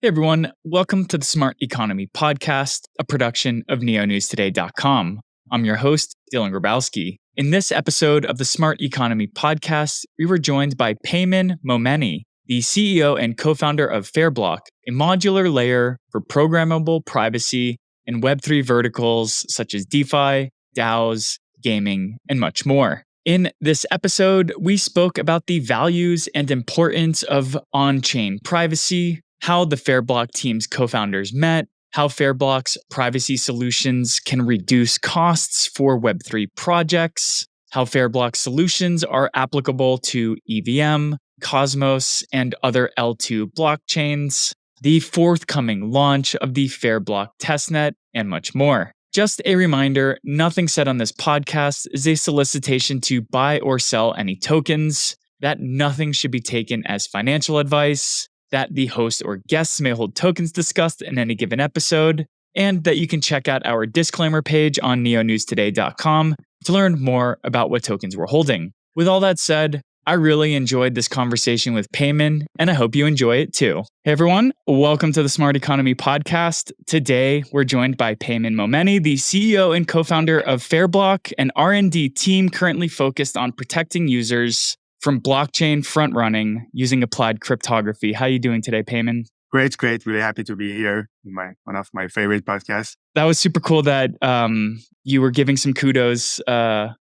Hey everyone, welcome to the Smart Economy Podcast, a production of neonewstoday.com. I'm your host, Dylan Grabowski. In this episode of the Smart Economy Podcast, we were joined by Peyman Momeni, the CEO and co-founder of Fairblock, a modular layer for programmable privacy and Web3 verticals such as DeFi, DAOs, gaming, and much more. In this episode, we spoke about the values and importance of on-chain privacy, how the Fairblock team's co-founders met, how Fairblock's privacy solutions can reduce costs for Web3 projects, how Fairblock solutions are applicable to EVM, Cosmos, and other L2 blockchains, the forthcoming launch of the Fairblock testnet, and much more. Just a reminder, nothing said on this podcast is a solicitation to buy or sell any tokens, that nothing should be taken as financial advice, that the host or guests may hold tokens discussed in any given episode, and that you can check out our disclaimer page on neonewstoday.com to learn more about what tokens we're holding. With all that said, I really enjoyed this conversation with Peyman, and I hope you enjoy it too. Hey everyone, welcome to the Smart Economy Podcast. Today, we're joined by Peyman Momeni, the CEO and co-founder of Fairblock, an R&D team currently focused on protecting users from blockchain front running using applied cryptography. How are you doing today, Peyman? Great. Really happy to be here in one of my favorite podcasts. That was super cool that you were giving some kudos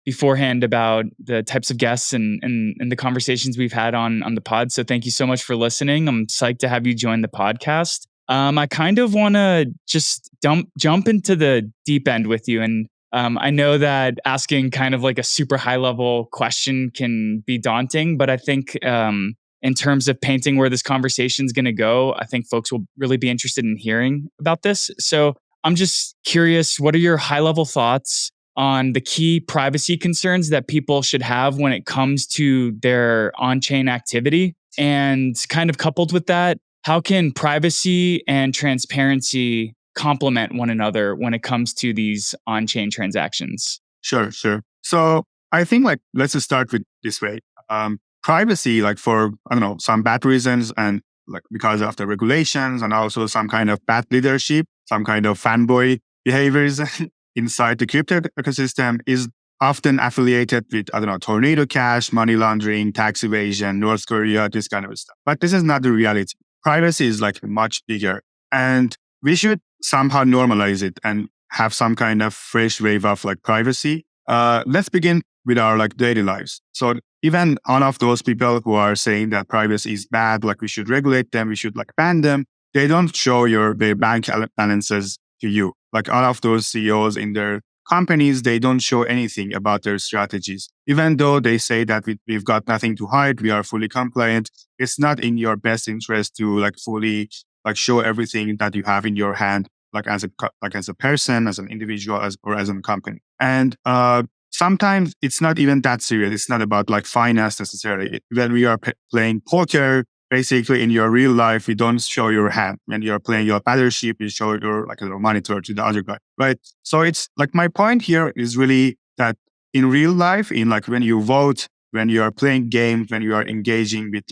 beforehand about the types of guests and the conversations we've had on the pod. So thank you so much for listening. I'm psyched to have you join the podcast. I kind of want to just jump into the deep end with you. And I know that asking kind of like a super high level question can be daunting, but I think in terms of painting where this conversation is going to go, I think folks will really be interested in hearing about this. So I'm just curious, what are your high level thoughts on the key privacy concerns that people should have when it comes to their on-chain activity? And kind of coupled with that, how can privacy and transparency complement one another when it comes to these on-chain transactions? Sure. So I think let's just start with this way. Privacy, for, some bad reasons and because of the regulations and also some kind of bad leadership, some kind of fanboy behaviors inside the crypto ecosystem is often affiliated with, Tornado Cash, money laundering, tax evasion, North Korea, this kind of stuff. But this is not the reality. Privacy is much bigger. And we should somehow normalize it and have some kind of fresh wave of privacy. Let's begin with our daily lives. So even all of those people who are saying that privacy is bad, we should regulate them, we should ban them, they don't show their bank balances to you. All of those CEOs in their companies, they don't show anything about their strategies. Even though they say that we've got nothing to hide, we are fully compliant, it's not in your best interest to fully show everything that you have in your hand, as a person, as an individual, or as a company. And sometimes it's not even that serious. It's not about finance necessarily. When we are playing poker, basically in your real life, you don't show your hand. When you're playing your battleship, you show your monitor to the other guy, right? So it's my point here is really that in real life, in when you vote, when you are playing games, when you are engaging with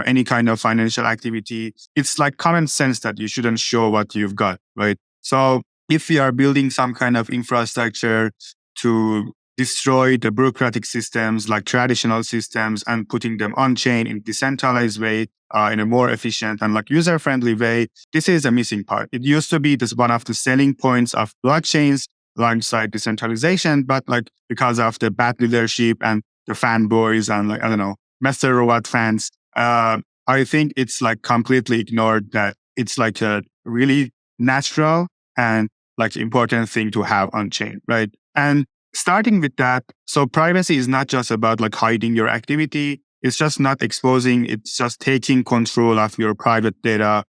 any kind of financial activity, it's common sense that you shouldn't show what you've got, right? So if we are building some kind of infrastructure to destroy the bureaucratic systems traditional systems and putting them on chain in decentralized way, in a more efficient and user-friendly way, this is a missing part. It used to be this one of the selling points of blockchains alongside decentralization, but because of the bad leadership and the fanboys and Master Robot fans, I think it's completely ignored that it's a really natural and important thing to have on chain, right? And starting with that, so privacy is not just about hiding your activity. It's just not exposing. It's just taking control of your private data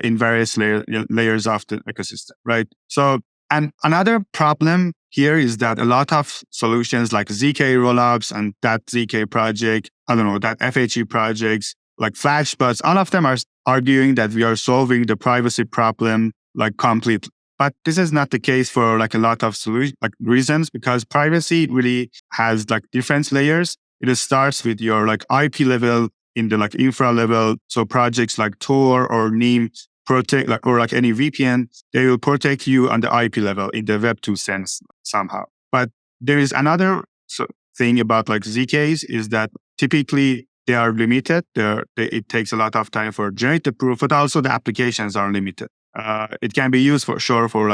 in various layers of the ecosystem, right? So, and another problem here is that a lot of solutions like ZK rollups and that ZK project, that FHE projects, Flashbots, all of them are arguing that we are solving the privacy problem completely. But this is not the case for a lot of reasons, because privacy really has different layers. It starts with your IP level in the infra level. So projects like Tor or Neem protect or any VPN, they will protect you on the IP level in the Web2 sense somehow. But there is another thing about ZKs is that typically they are limited. It takes a lot of time for generate the proof, but also the applications are limited. It can be used for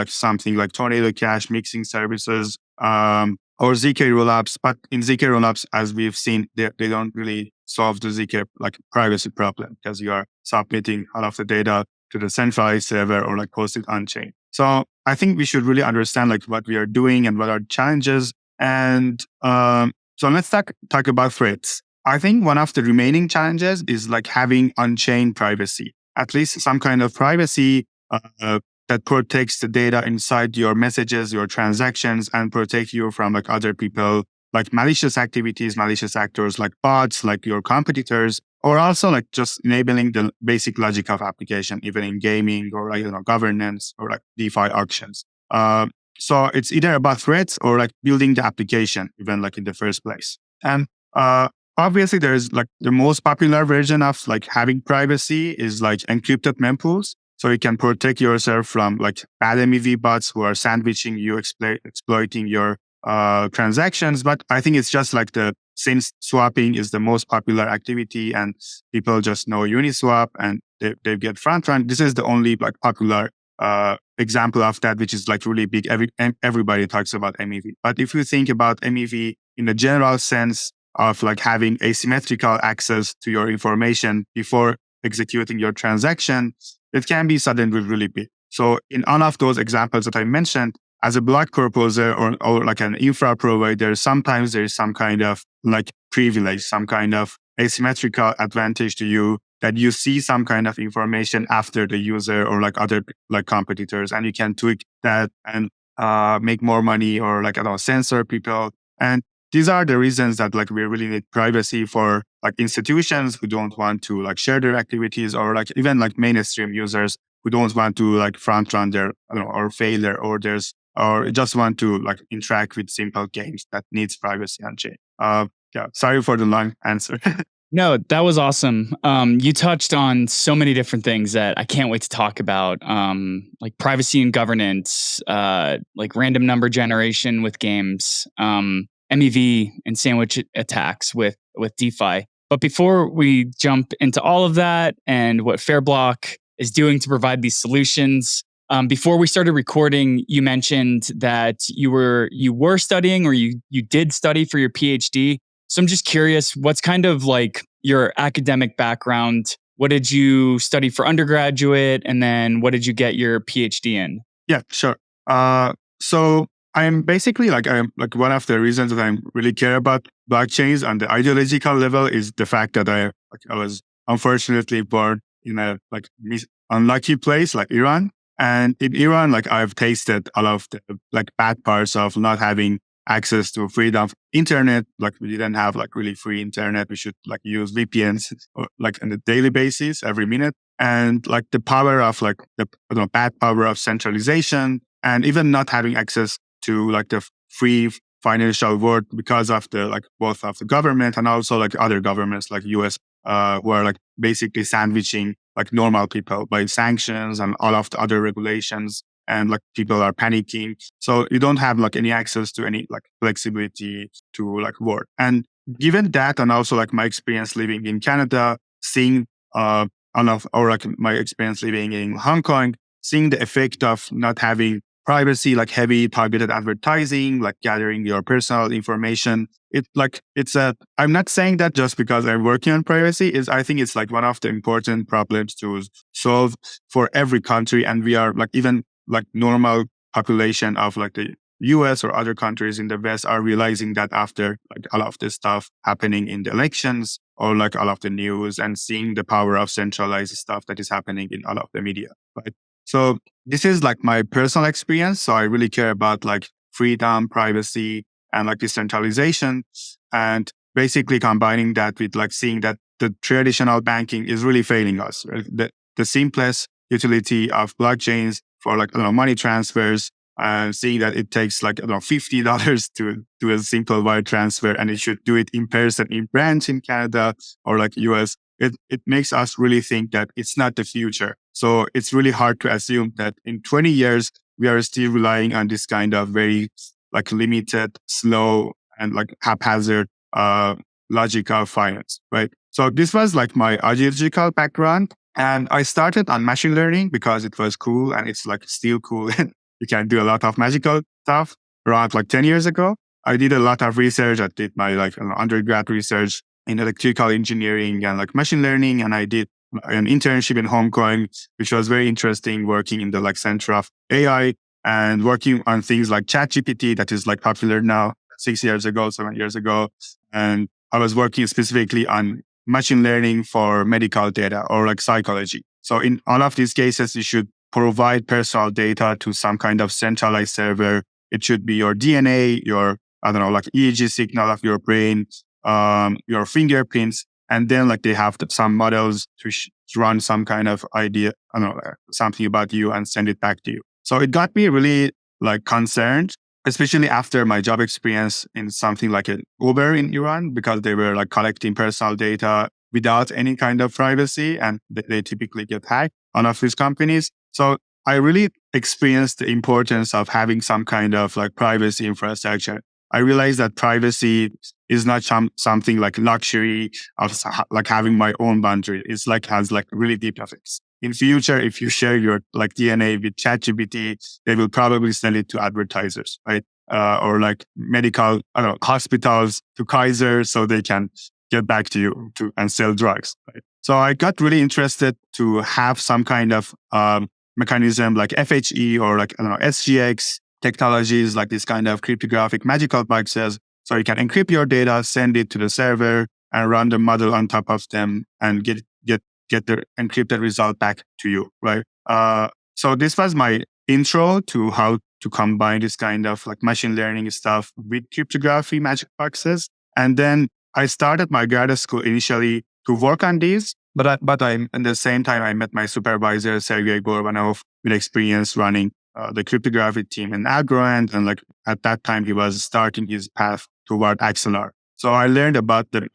something like Tornado Cash mixing services or ZK rollups. But in ZK rollups, as we've seen, they don't really solve the ZK privacy problem because you are submitting all of the data to the centralized server or post it on chain. So I think we should really understand what we are doing and what are challenges. And so let's talk about threats. I think one of the remaining challenges is having on-chain privacy, at least some kind of privacy that protects the data inside your messages, your transactions, and protect you from other people, malicious activities, malicious actors, bots, your competitors, or also just enabling the basic logic of application, even in gaming or governance or DeFi auctions. So it's either about threats or building the application, even in the first place. And obviously, there's the most popular version of having privacy is encrypted mempools. So you can protect yourself from bad MEV bots who are sandwiching you, exploiting your transactions. But I think it's just since swapping is the most popular activity and people just know Uniswap and they get front run. This is the only popular example of that, which is really big. Everybody talks about MEV. But if you think about MEV in the general sense of having asymmetrical access to your information before executing your transaction, it can be suddenly really big. So in all of those examples that I mentioned, as a block proposer or an infra provider, sometimes there's some kind of privilege, some kind of asymmetrical advantage to you that you see some kind of information after the user or other competitors, and you can tweak that and make more money or censor people. And these are the reasons that we really need privacy for institutions who don't want to share their activities, or even mainstream users who don't want to front run their or fail their orders, or just want to interact with simple games that needs privacy on chain. Sorry for the long answer. No, that was awesome. You touched on so many different things that I can't wait to talk about, privacy and governance, random number generation with games, MEV and sandwich attacks with DeFi. But before we jump into all of that and what Fairblock is doing to provide these solutions, before we started recording, you mentioned that you were studying, or you did study for your PhD. So I'm just curious, what's kind of your academic background? What did you study for undergraduate? And then what did you get your PhD in? Yeah, sure. So I'm basically I'm one of the reasons that I really care about blockchains on the ideological level is the fact that I was unfortunately born in a unlucky place like Iran. And in Iran, I've tasted all of the bad parts of not having access to freedom of internet. We didn't have really free internet. We should use VPNs or, on a daily basis every minute. And the power of the bad power of centralization, and even not having access to the free financial world because of the both of the government and also other governments US who are basically sandwiching normal people by sanctions and all of the other regulations, and people are panicking. So you don't have any access to any flexibility to work. And given that, and also my experience living in Canada, seeing my experience living in Hong Kong, seeing the effect of not having privacy, heavy targeted advertising, gathering your personal information. I'm not saying that just because I'm working on privacy. I think it's one of the important problems to solve for every country. And we are even normal population of the US or other countries in the West are realizing that after all of this stuff happening in the elections or all of the news, and seeing the power of centralized stuff that is happening in all of the media, right? So this is my personal experience. So I really care about freedom, privacy, and decentralization, and basically combining that with seeing that the traditional banking is really failing us. Right? The simplest utility of blockchains for money transfers, and seeing that it takes $50 to do a simple wire transfer, and it should do it in person in branch in Canada or US. it makes us really think that it's not the future. So it's really hard to assume that in 20 years, we are still relying on this kind of very like limited, slow, and like haphazard logical finance, right? So this was like my ideological background. And I started on machine learning because it was cool and it's like still cool. You can do a lot of magical stuff. Around like 10 years ago, I did a lot of research. I did my like undergrad research in electrical engineering and like machine learning. And I did an internship in Hong Kong, which was very interesting, working in the like center of AI and working on things like ChatGPT that is like popular now, 6 years ago, 7 years ago. And I was working specifically on machine learning for medical data or like psychology. So in all of these cases, you should provide personal data to some kind of centralized server. It should be your DNA, your, I don't know, like EEG signal of your brain, your fingerprints. And then like they have some models to run some kind of idea, I don't know, something about you and send it back to you. So it got me really like concerned, especially after my job experience in something like an Uber in Iran, because they were like collecting personal data without any kind of privacy, and they typically get hacked on of these companies. So I really experienced the importance of having some kind of like privacy infrastructure. I realized that privacy is not something like luxury of like having my own boundary. It's like has like really deep effects. In future, if you share your like DNA with ChatGPT, they will probably sell it to advertisers, right? Or like medical, I don't know, hospitals to Kaiser so they can get back to you and sell drugs, right? So I got really interested to have some kind of mechanism like FHE or like, I don't know, SGX technologies, like this kind of cryptographic magical boxes. So you can encrypt your data, send it to the server and run the model on top of them and get the encrypted result back to you, right? So this was my intro to how to combine this kind of like machine learning stuff with cryptography magic boxes. And then I started my grad school initially to work on these, but at the same time, I met my supervisor, Sergey Gorbanov, with experience running the cryptography team in Algorand. And like at that time, he was starting his path toward Axelar. So I learned about the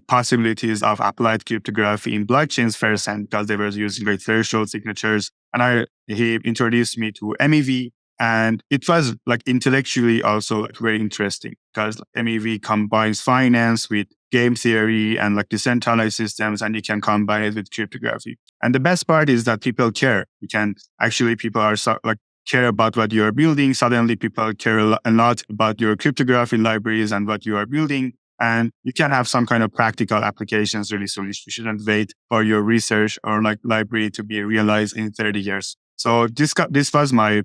possibilities of applied cryptography in blockchains firsthand because they were using like threshold signatures. And he introduced me to MEV. And it was like intellectually also like very interesting because MEV combines finance with game theory and like decentralized systems, and you can combine it with cryptography. And the best part is that people care. People are care about what you are building. Suddenly people care a lot about your cryptography libraries and what you are building. And you can have some kind of practical applications really soon. You shouldn't wait for your research or like library to be realized in 30 years. So this was my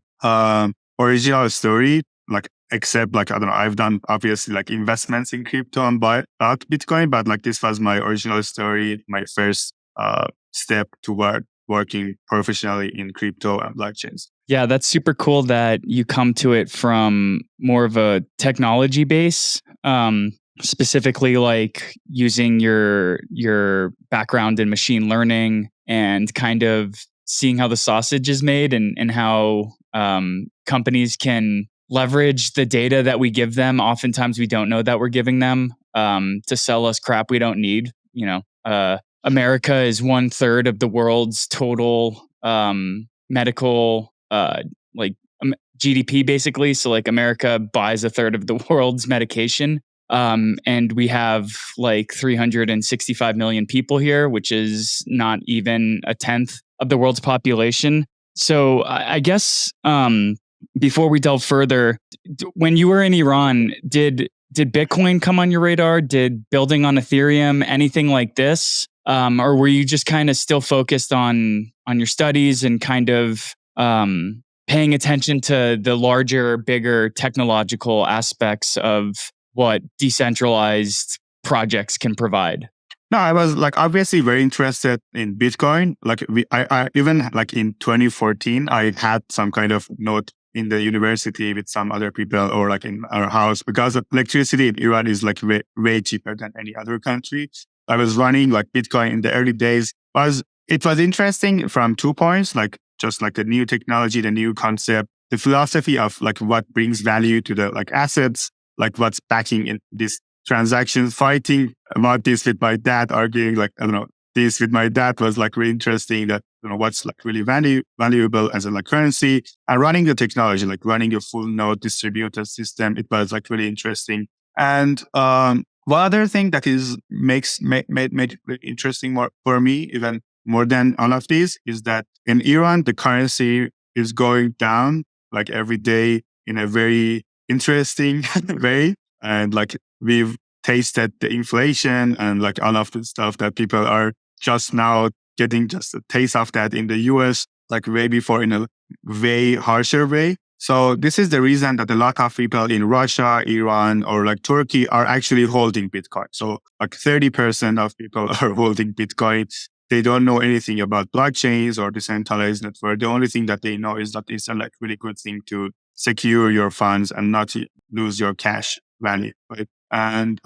original story, like, except like, I don't know, I've done obviously like investments in crypto and bought Bitcoin, but like this was my original story, my first step toward working professionally in crypto and blockchains. Yeah, that's super cool that you come to it from more of a technology base, specifically like using your background in machine learning and kind of seeing how the sausage is made and how companies can leverage the data that we give them. Oftentimes we don't know that we're giving them to sell us crap we don't need. America is 1/3 of the world's total medical GDP basically. So like America buys 1/3 of the world's medication. And we have like 365 million people here, which is not even 1/10 of the world's population. So I guess before we delve further, when you were in Iran, did Bitcoin come on your radar? Did building on Ethereum, anything like this? Or were you just kind of still focused on your studies and kind of paying attention to the larger, bigger technological aspects of what decentralized projects can provide? No, I was like obviously very interested in Bitcoin. Like I even like in 2014, I had some kind of note in the university with some other people or like in our house because electricity in Iran is like way cheaper than any other country. I was running like Bitcoin in the early days. It was interesting from 2 points, like just like the new technology, the new concept, the philosophy of like what brings value to the like assets, like what's backing in this transactions, fighting about this with my dad, arguing like, I don't know, this with my dad was like really interesting that, what's like really valuable as a like currency, and running the technology, like running a full node distributed system. It was like really interesting. And one other thing that is made it really interesting more for me, even more than all of these, is that in Iran, the currency is going down like every day in a very interesting way. And like we've tasted the inflation and like all of the stuff that people are just now getting just a taste of that in the US, like way before in a way harsher way. So this is the reason that a lot of people in Russia, Iran, or like Turkey are actually holding Bitcoin. So like 30% of people are holding Bitcoin. They don't know anything about blockchains or decentralized network. The only thing that they know is that it's a like really good thing to secure your funds and not lose your cash value, right? And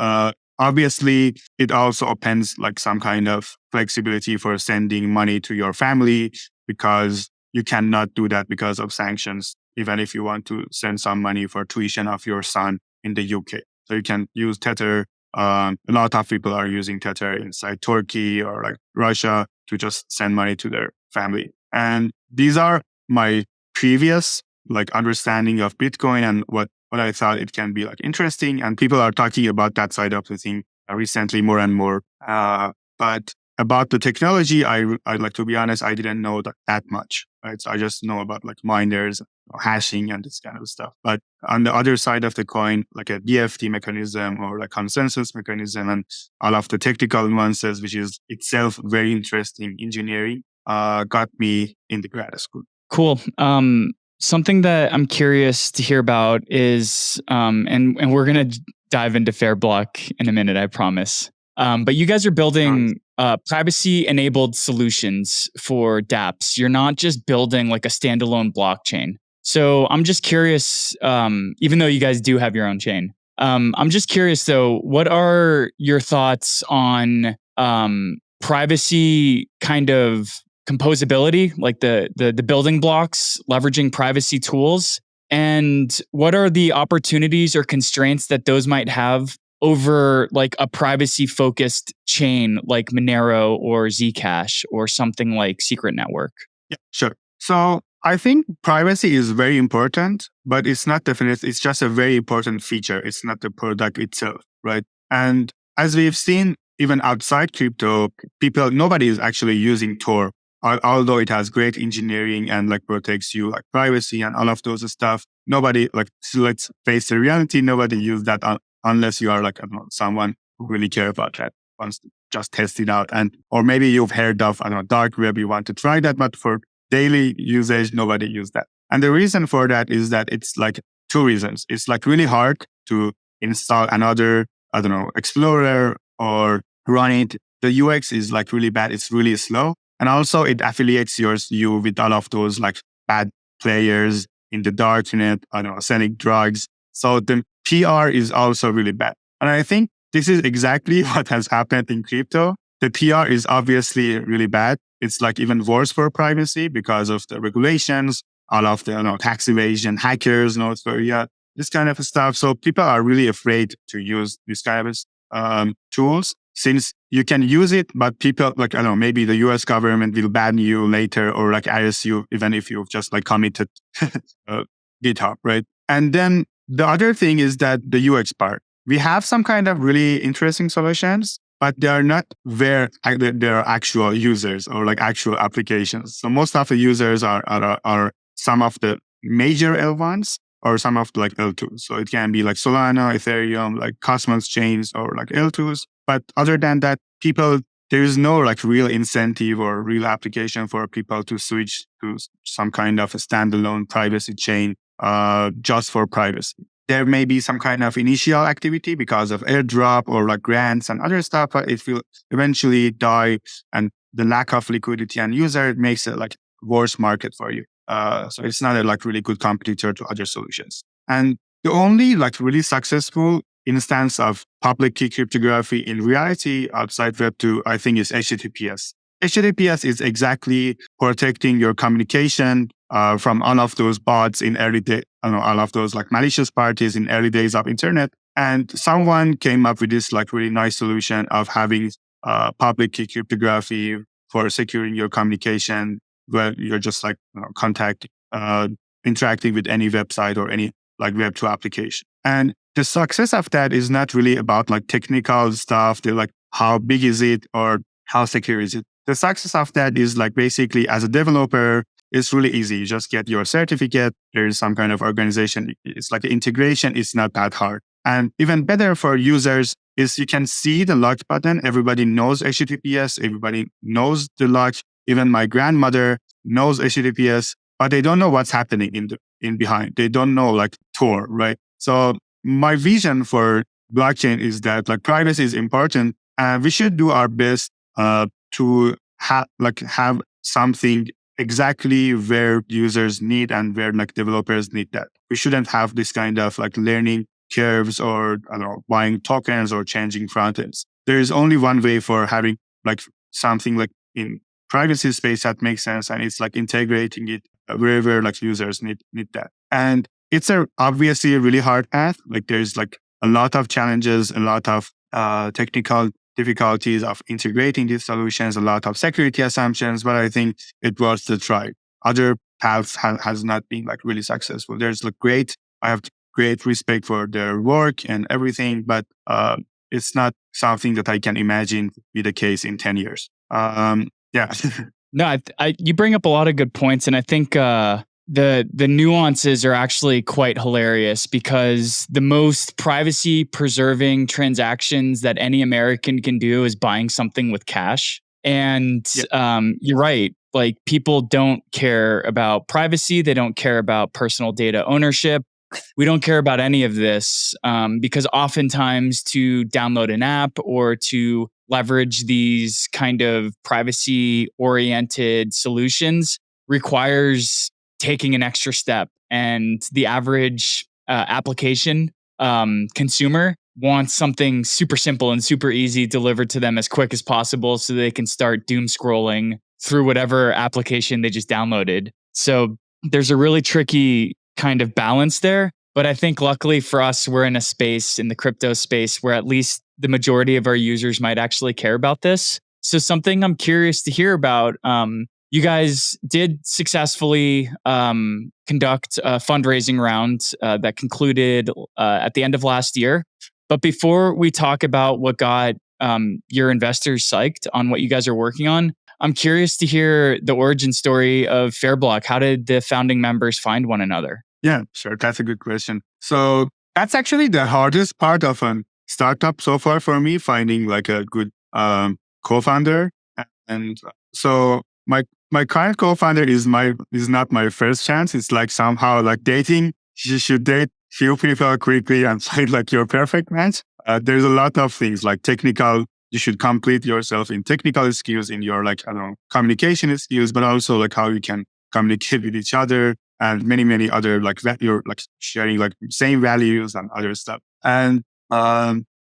obviously, it also opens like some kind of flexibility for sending money to your family, because you cannot do that because of sanctions, even if you want to send some money for tuition of your son in the UK. So you can use Tether. A lot of people are using Tether inside Turkey or like Russia to just send money to their family. And these are my previous like understanding of Bitcoin and what I thought it can be like interesting. And people are talking about that side of the thing recently more and more. But about the technology, I like, to be honest, I didn't know that much. Right? So I just know about like miners, hashing and this kind of stuff. But on the other side of the coin, like a DFT mechanism or like consensus mechanism and all of the technical nuances, which is itself very interesting engineering, got me in the grad school. Cool. Something that I'm curious to hear about is, and we're going to dive into Fairblock in a minute, I promise. But you guys are building privacy-enabled solutions for dApps. You're not just building like a standalone blockchain. So I'm just curious, even though you guys do have your own chain, I'm just curious though, what are your thoughts on privacy kind of composability, like the building blocks, leveraging privacy tools? And what are the opportunities or constraints that those might have over like a privacy focused chain like Monero or Zcash or something like Secret Network? Yeah, sure. So I think privacy is very important, but it's not definite. It's just a very important feature. It's not the product itself, right? And as we've seen, even outside crypto, nobody is actually using Tor, although it has great engineering and like protects you like privacy and all of those stuff. Nobody like, so let's face the reality, nobody uses that unless you are like, I don't know, someone who really care about that, wants to just test it out. And or maybe you've heard of, I don't know, dark web, you want to try that, but for daily usage, nobody uses that. And the reason for that is that it's like two reasons. It's like really hard to install another, I don't know, Explorer or run it. The UX is like really bad. It's really slow. And also it affiliates you with all of those like bad players in the darknet, I don't know, selling drugs. So the PR is also really bad. And I think this is exactly what has happened in crypto. The PR is obviously really bad. It's like even worse for privacy because of the regulations, all of the tax evasion, hackers, North Korea, this kind of stuff. So people are really afraid to use this kind of tools since you can use it, but people like, I don't know, maybe the US government will ban you later or like arrest you even if you've just like committed GitHub, right? And then the other thing is that the UX part. We have some kind of really interesting solutions, but they are not where there are actual users or like actual applications. So most of the users are some of the major L1s or some of the like L2s. So it can be like Solana, Ethereum, like Cosmos chains or like L2s. But other than that, there is no like real incentive or real application for people to switch to some kind of a standalone privacy chain just for privacy. There may be some kind of initial activity because of airdrop or like grants and other stuff, but it will eventually die. And the lack of liquidity and user makes it like worse market for you. So it's not a like really good competitor to other solutions. And the only like really successful instance of public key cryptography in reality outside Web2, I think, is HTTPS. HTTPS is exactly protecting your communication from all of those bots in early day, all of those like malicious parties in early days of internet. And someone came up with this like really nice solution of having public key cryptography for securing your communication, where you're just like interacting with any website or any like Web2 application. And the success of that is not really about like technical stuff. They're like, how big is it or how secure is it? The success of that is like basically as a developer, it's really easy. You just get your certificate. There's some kind of organization. It's like the integration is not that hard. And even better for users is you can see the lock button. Everybody knows HTTPS. Everybody knows the lock. Even my grandmother knows HTTPS, but they don't know what's happening in behind. They don't know like Tor, right? So my vision for blockchain is that like privacy is important, and we should do our best to have something exactly where users need and where like developers need that. We shouldn't have this kind of like learning curves or I don't know, buying tokens or changing front ends. There is only one way for having like something like in privacy space that makes sense, and it's like integrating it wherever like users need that. And it's obviously a really hard path. Like there's like a lot of challenges, a lot of technical difficulties of integrating these solutions, a lot of security assumptions, but I think it was the try. Other paths has not been like really successful. There's like I have great respect for their work and everything, but it's not something that I can imagine be the case in 10 years. Yeah. No, you bring up a lot of good points, and I think the nuances are actually quite hilarious because the most privacy preserving transactions that any American can do is buying something with cash. And you're right. Like people don't care about privacy. They don't care about personal data ownership. We don't care about any of this because oftentimes to download an app or to leverage these kind of privacy oriented solutions requires taking an extra step. And the average application consumer wants something super simple and super easy delivered to them as quick as possible so they can start doom scrolling through whatever application they just downloaded. So there's a really tricky kind of balance there. But I think luckily for us, we're in a space in the crypto space where at least the majority of our users might actually care about this. So something I'm curious to hear about, you guys did successfully conduct a fundraising round that concluded at the end of last year. But before we talk about what got your investors psyched on what you guys are working on, I'm curious to hear the origin story of Fairblock. How did the founding members find one another? Yeah, sure. That's a good question. So that's actually the hardest part of a startup so far for me, finding like a good co-founder. And so my current co-founder is not my first chance. It's like somehow like dating. You should date few people quickly and find like your perfect match. There's a lot of things like technical. You should complete yourself in technical skills, in your like, I don't know, communication skills, but also like how you can communicate with each other and many other like you're like sharing like same values and other stuff. And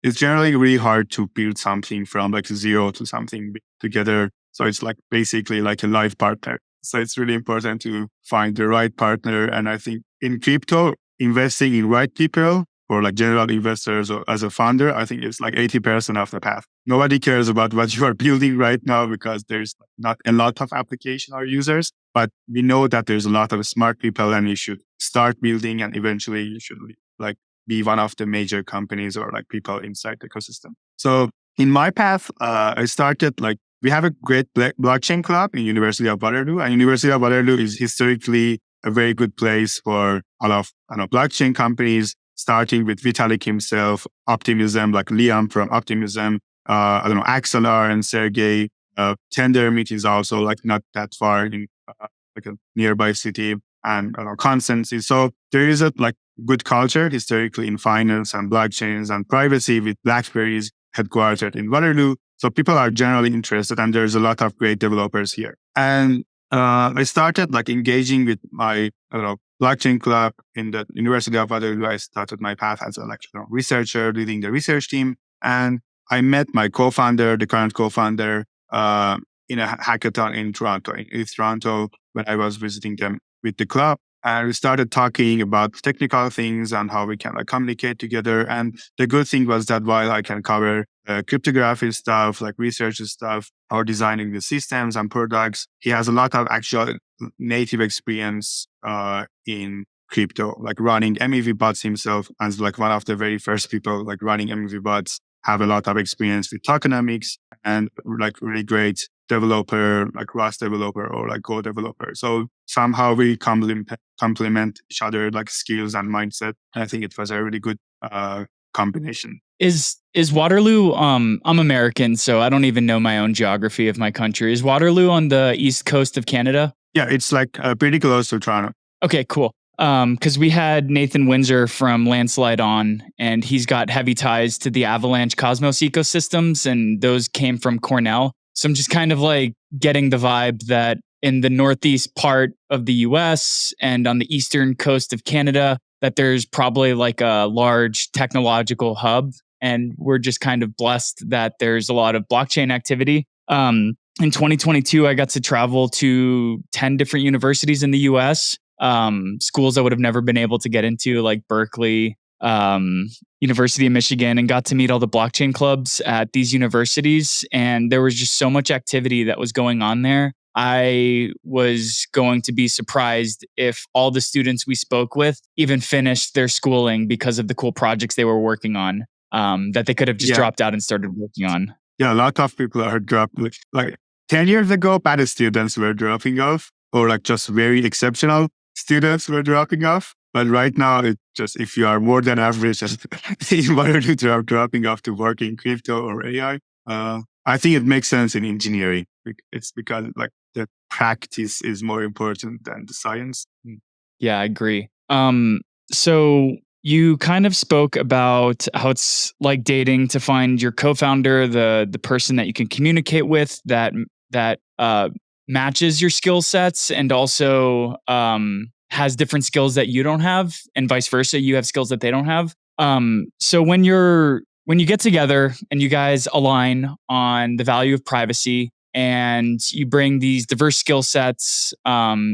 it's generally really hard to build something from like zero to something big together. So it's like basically like a life partner. So it's really important to find the right partner. And I think in crypto, investing in right people for like general investors or as a founder, I think it's like 80% of the path. Nobody cares about what you are building right now because there's not a lot of application or users, but we know that there's a lot of smart people and you should start building and eventually you should like be one of the major companies or like people inside the ecosystem. So in my path, I started like, we have a great blockchain club in University of Waterloo, and University of Waterloo is historically a very good place for all of blockchain companies, starting with Vitalik himself, Optimism, like Liam from Optimism, Axelar and Sergey. Tendermint is also like not that far in like a nearby city, and Consensus. So there is a like good culture historically in finance and blockchains and privacy with BlackBerry's headquartered in Waterloo. So people are generally interested and there's a lot of great developers here. And I started like engaging with my blockchain club in the University of Waterloo. I started my path as a researcher leading the research team. And I met my co-founder, the current co-founder, in a hackathon in Toronto, in East Toronto, when I was visiting them with the club. And we started talking about technical things and how we can like communicate together. And the good thing was that while I can cover cryptography stuff, like research stuff, or designing the systems and products, he has a lot of actual native experience in crypto, like running MEV bots himself, as like one of the very first people like running MEV bots, have a lot of experience with tokenomics and like really great developer, like Rust developer or like Go developer. So somehow we complement each other, like skills and mindset. I think it was a really good combination. Is Waterloo? I'm American, so I don't even know my own geography of my country. Is Waterloo on the east coast of Canada? Yeah, it's like pretty close to Toronto. Okay, cool. Because we had Nathan Windsor from Landslide on, and he's got heavy ties to the Avalanche Cosmos ecosystems, and those came from Cornell. So I'm just kind of like getting the vibe that in the northeast part of the US and on the eastern coast of Canada, that there's probably like a large technological hub. And we're just kind of blessed that there's a lot of blockchain activity. In 2022, I got to travel to 10 different universities in the US, schools I would have never been able to get into, like Berkeley, University of Michigan, and got to meet all the blockchain clubs at these universities. And there was just so much activity that was going on there. I was going to be surprised if all the students we spoke with even finished their schooling because of the cool projects they were working on, that they could have just dropped out and started working on. Yeah, a lot of people are dropping. Like 10 years ago, bad students were dropping off, or like just very exceptional students were dropping off. But right now, it's just if you are more than average, in order to dropping off to work in crypto or AI, I think it makes sense in engineering. It's because like the practice is more important than the science. Yeah, I agree. So you kind of spoke about how it's like dating to find your co-founder, the person that you can communicate with, that matches your skill sets, and also has different skills that you don't have, and vice versa. You have skills that they don't have. So when you get together and you guys align on the value of privacy, and you bring these diverse skill sets,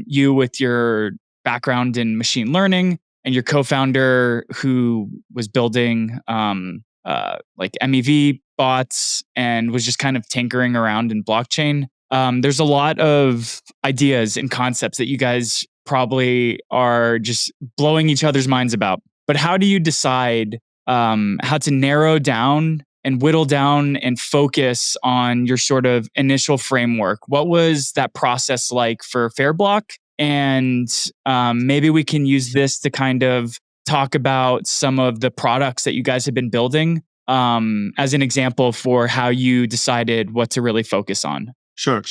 you with your background in machine learning, and your co-founder who was building like MEV bots and was just kind of tinkering around in blockchain. There's a lot of ideas and concepts that you guys probably are just blowing each other's minds about. But how do you decide how to narrow down and whittle down and focus on your sort of initial framework? What was that process like for Fairblock? And maybe we can use this to kind of talk about some of the products that you guys have been building as an example for how you decided what to really focus on. Sure.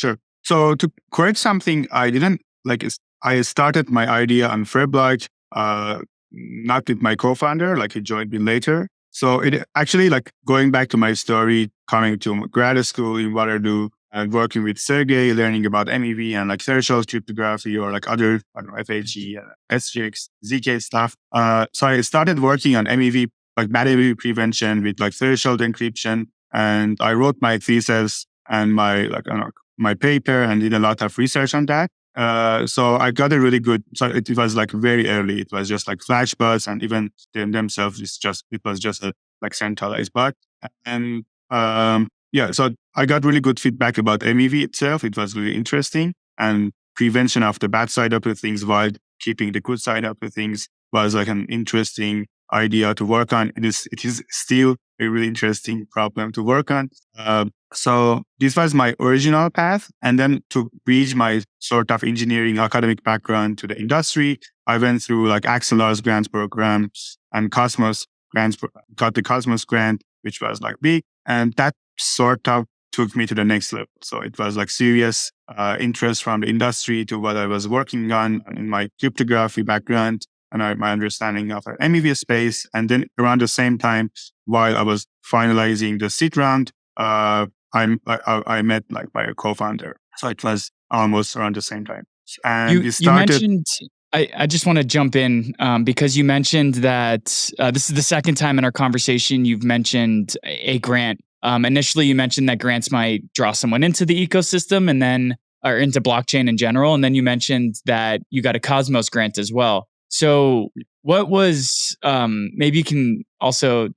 So to correct something, I didn't like. I started my idea on Fairblock, not with my co-founder. Like he joined me later. So it actually, like going back to my story, coming to grad school in Waterloo and working with Sergey, learning about MEV and like threshold cryptography or like other, I don't know, FHE, SGX, ZK stuff. So I started working on MEV, like bad MEV prevention with like threshold encryption. And I wrote my thesis and my paper and did a lot of research on that. So I got a really good. So it was like very early. It was just like flash bots, and even themselves, it was just a like centralized bot. And so I got really good feedback about MEV itself. It was really interesting, and prevention of the bad side of the things while keeping the good side of the things was like an interesting idea to work on. It is still a really interesting problem to work on. So this was my original path. And then to bridge my sort of engineering academic background to the industry, I went through like Axelar's grants program and Cosmos grants, got the Cosmos grant, which was like big. And that sort of took me to the next level. So it was like serious interest from the industry to what I was working on in my cryptography background and my understanding of the MEV space. And then around the same time, while I was finalizing the seed round, I met like my co-founder. So it was almost around the same time. And we started. You mentioned, I just want to jump in because you mentioned that this is the second time in our conversation you've mentioned a grant. Initially, you mentioned that grants might draw someone into the ecosystem, and then or into blockchain in general. And then you mentioned that you got a Cosmos grant as well. So what was, maybe you can also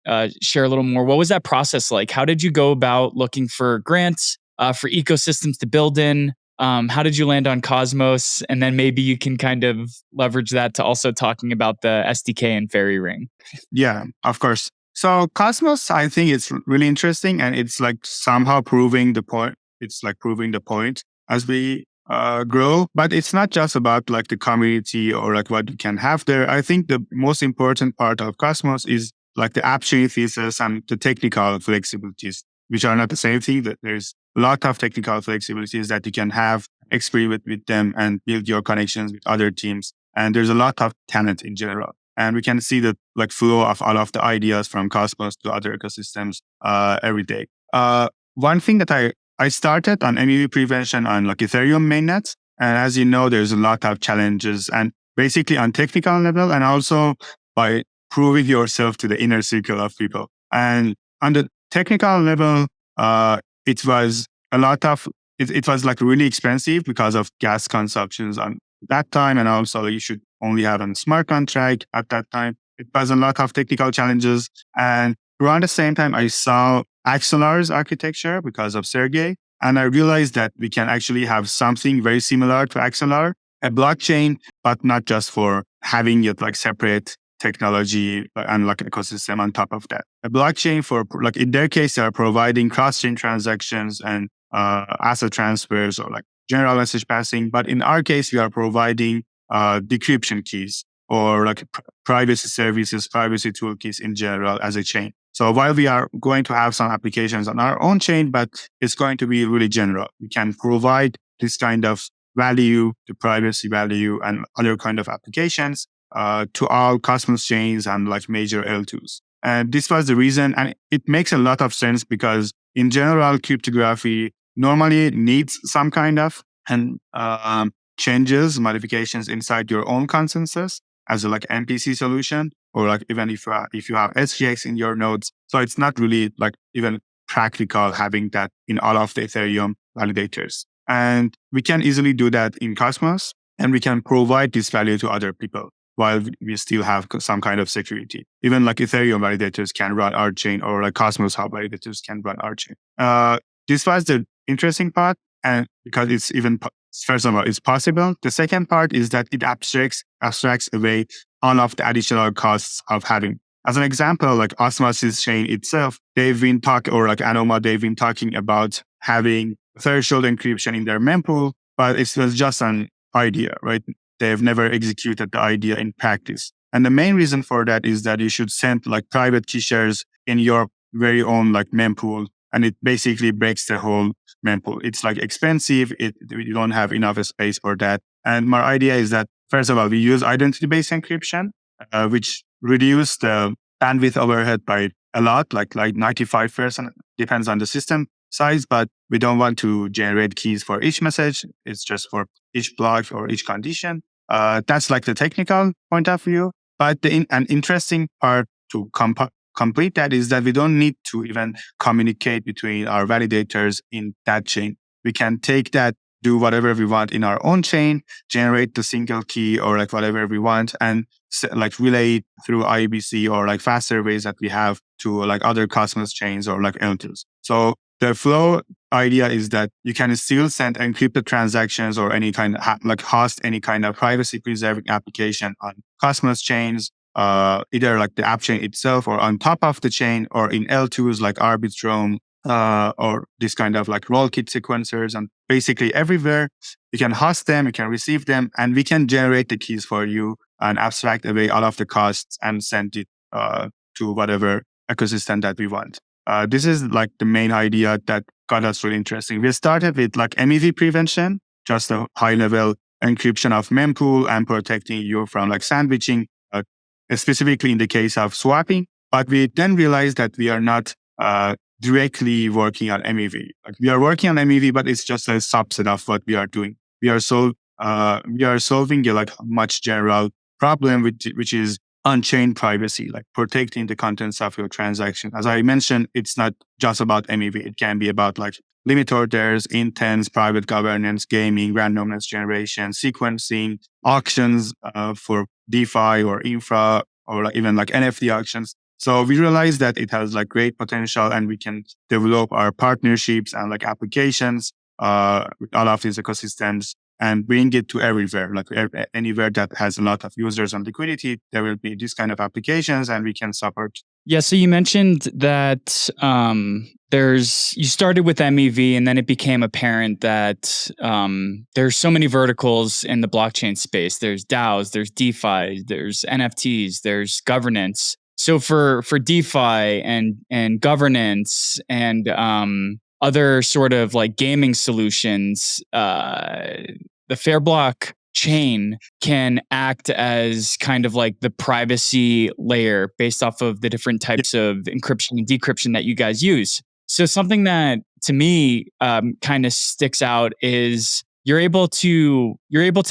share a little more. What was that process like? How did you go about looking for grants for ecosystems to build in? How did you land on Cosmos? And then maybe you can kind of leverage that to also talking about the SDK and Fairy Ring. Yeah, of course. So Cosmos, I think it's really interesting, and it's like somehow proving the point. It's like proving the point as we grow. But it's not just about like the community or like what you can have there. I think the most important part of Cosmos is like the app chain thesis and the technical flexibilities, which are not the same thing. That there's a lot of technical flexibilities that you can have, experiment with them, and build your connections with other teams. And there's a lot of talent in general. And we can see the like flow of all of the ideas from Cosmos to other ecosystems every day. One thing that I started on MEV prevention on like Ethereum mainnet. And as you know, there's a lot of challenges, and basically on technical level, and also by proving yourself to the inner circle of people. And on the technical level, it was a lot of, it was like really expensive because of gas consumptions on that time. And also you should only have a smart contract at that time. It was a lot of technical challenges. And around the same time, I saw Axelar's architecture because of Sergey. And I realized that we can actually have something very similar to Axelar, a blockchain, but not just for having it like separate technology and like ecosystem on top of that. A blockchain for like, in their case, they are providing cross-chain transactions and asset transfers or like general message passing. But in our case, we are providing decryption keys or like privacy services, privacy toolkits in general as a chain. So while we are going to have some applications on our own chain, but it's going to be really general. We can provide this kind of value, the privacy value and other kind of applications to all Cosmos chains and like major L2s. And this was the reason, and it makes a lot of sense because in general, cryptography normally needs some kind of changes, modifications inside your own consensus as a like MPC solution, or like even if you have SGX in your nodes. So it's not really like even practical having that in all of the Ethereum validators. And we can easily do that in Cosmos, and we can provide this value to other people while we still have some kind of security. Even like Ethereum validators can run our chain, or like Cosmos Hub validators can run our chain. This was the interesting part, and because it's even first of all, it's possible. The second part is that it abstracts away all of the additional costs of having. As an example, like Osmosis chain itself, they've been Anoma, they've been talking about having threshold encryption in their mempool, but it was just an idea, right? They've never executed the idea in practice. And the main reason for that is that you should send like private key shares in your very own like mempool, and it basically breaks the whole mempool. It's like expensive. You don't have enough space for that. And my idea is that, first of all, we use identity-based encryption, which reduce the bandwidth overhead by a lot, like 95%, depends on the system size, but we don't want to generate keys for each message. It's just for each block or each condition. That's like the technical point of view. But an interesting part to complete that is that we don't need to even communicate between our validators in that chain. We can take that, do whatever we want in our own chain, generate the single key or like whatever we want, and like relay it through IBC or like faster ways that we have to like other Cosmos chains or like L2s. So the flow idea is that you can still send encrypted transactions or any kind of like host any kind of privacy preserving application on Cosmos chains, either like the app chain itself or on top of the chain, or in L2s like Arbitrum, or this kind of like roll kit sequencers, and basically everywhere you can host them, you can receive them, and we can generate the keys for you and abstract away all of the costs and send it to whatever ecosystem that we want. This is like the main idea that got us really interesting. We started with like MEV prevention, just a high level encryption of mempool and protecting you from like sandwiching, specifically in the case of swapping. But we then realized that we are not directly working on MEV. Like we are working on MEV, but it's just a subset of what we are doing. We are solving a like much general problem, which is on-chain privacy, like protecting the contents of your transaction. As I mentioned, it's not just about MEV. It can be about like limit orders, intents, private governance, gaming, randomness generation, sequencing, auctions for DeFi or infra, or like even like NFT auctions. So we realized that it has like great potential, and we can develop our partnerships and like applications with all of these ecosystems and bring it to everywhere, like anywhere that has a lot of users and liquidity. There will be this kind of applications, and we can support. Yeah, so you mentioned that you started with MEV, and then it became apparent that there's so many verticals in the blockchain space. There's DAOs, there's DeFi, there's NFTs, there's governance. So for DeFi and governance and other sort of like gaming solutions, the Fairblock chain can act as kind of like the privacy layer based off of the different types of encryption and decryption that you guys use. So something that to me kind of sticks out is you're able to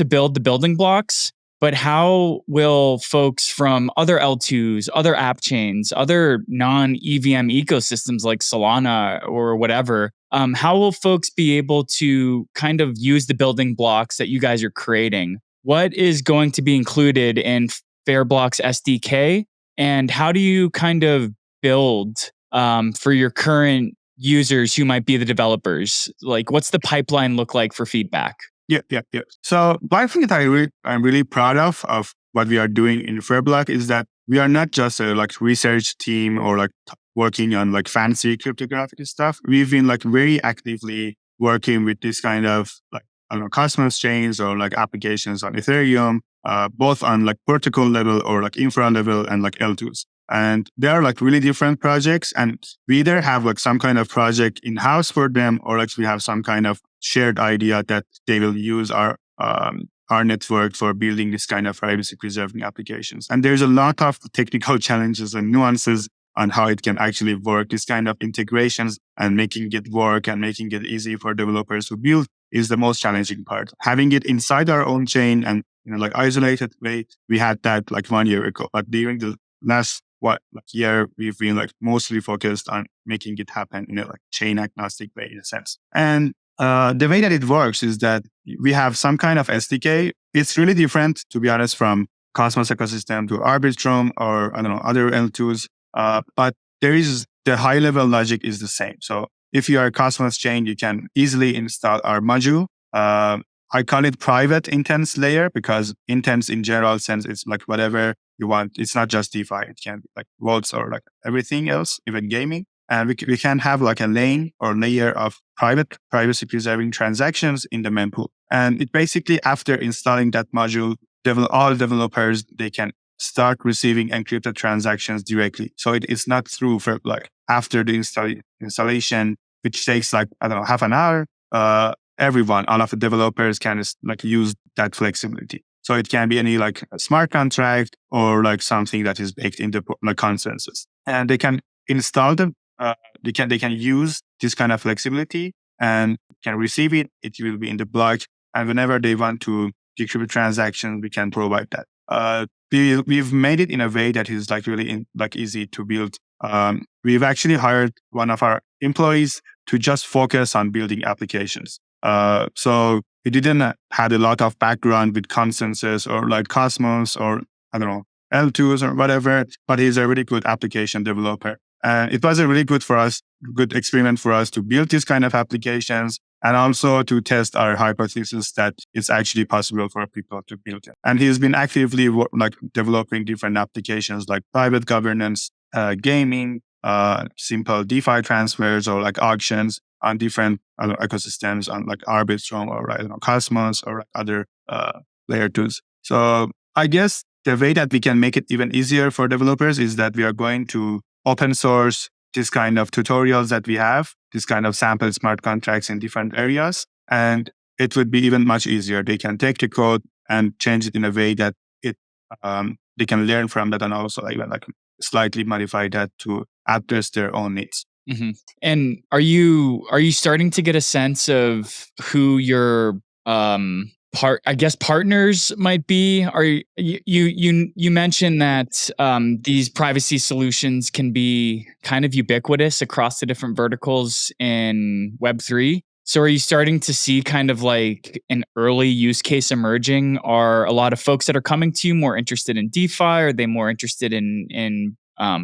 build the building blocks, but how will folks from other L2s, other app chains, other non-EVM ecosystems like Solana or whatever, how will folks be able to kind of use the building blocks that you guys are creating? What is going to be included in Fairblock's SDK? And how do you kind of build for your current users who might be the developers? Like, what's the pipeline look like for feedback? Yeah. So one thing that I'm really proud of what we are doing in Fairblock is that we are not just a like research team or like working on like fancy cryptographic stuff. We've been like very actively working with this kind of like, I don't know, Cosmos chains or like applications on Ethereum, both on like protocol level or like infra level and like L2s. And they are like really different projects. And we either have like some kind of project in-house for them, or like we have some kind of shared idea that they will use our network for building this kind of privacy preserving applications. And there's a lot of technical challenges and nuances on how it can actually work. This kind of integrations and making it work and making it easy for developers to build is the most challenging part. Having it inside our own chain and like isolated way, we had that like 1 year ago. But during the last year, we've been like mostly focused on making it happen in a like chain agnostic way in a sense. And the way that it works is that we have some kind of SDK. It's really different, to be honest, from Cosmos ecosystem to Arbitrum or I don't know other L2s. But there is the high level logic is the same. So if you are a Cosmos chain, you can easily install our module. I call it private intents layer because intents in general sense it's like whatever you want. It's not just DeFi. It can be like vaults or like everything else, even gaming. And we can have like a lane or layer of private privacy preserving transactions in the mempool. And it basically, after installing that module, all developers, they can start receiving encrypted transactions directly. So it's not through for like after the installation, which takes like, I don't know, half an hour. All of the developers can like use that flexibility. So it can be any like a smart contract or like something that is baked into like consensus. And they can install them. They can use this kind of flexibility and can receive it. It will be in the block. And whenever they want to decrypt transactions, we can provide that. We've made it in a way that is like really easy to build. We've actually hired one of our employees to just focus on building applications. So he didn't had a lot of background with consensus or like Cosmos or I don't know, L2s or whatever, but he's a really good application developer. And it was a really good experiment for us to build these kind of applications and also to test our hypothesis that it's actually possible for people to build it. And he's been actively developing different applications like private governance, gaming, simple DeFi transfers or like auctions on different other ecosystems on like Arbitrum or Cosmos or other layer 2s. So I guess the way that we can make it even easier for developers is that we are going to open source this kind of tutorials that we have, this kind of sample smart contracts in different areas. And it would be even much easier. They can take the code and change it in a way that they can learn from that and also even like slightly modify that to address their own needs. Mm-hmm. And are you starting to get a sense of who your partners might be. Are you mentioned that these privacy solutions can be kind of ubiquitous across the different verticals in Web3. So are you starting to see kind of like an early use case emerging? Are a lot of folks that are coming to you more interested in DeFi? Are they more interested in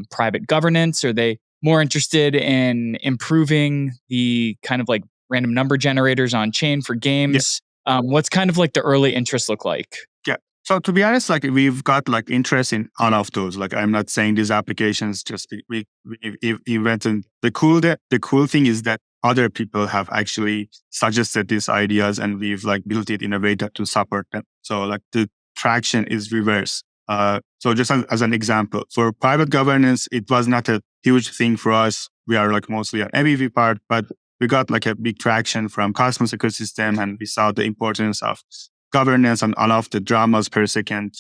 private governance? Are they more interested in improving the kind of like random number generators on chain for Yeah. games? What's kind of like the early interest look like? Yeah. So to be honest, like we've got like interest in all of those. Like I'm not saying these applications just we invented the cool thing is that other people have actually suggested these ideas and we've like built it in a way to support them. So like the traction is reverse. So just as an example, for private governance, it was not a huge thing for us. We are like mostly an MEV part, but we got like a big traction from Cosmos ecosystem and we saw the importance of governance and all of the dramas per second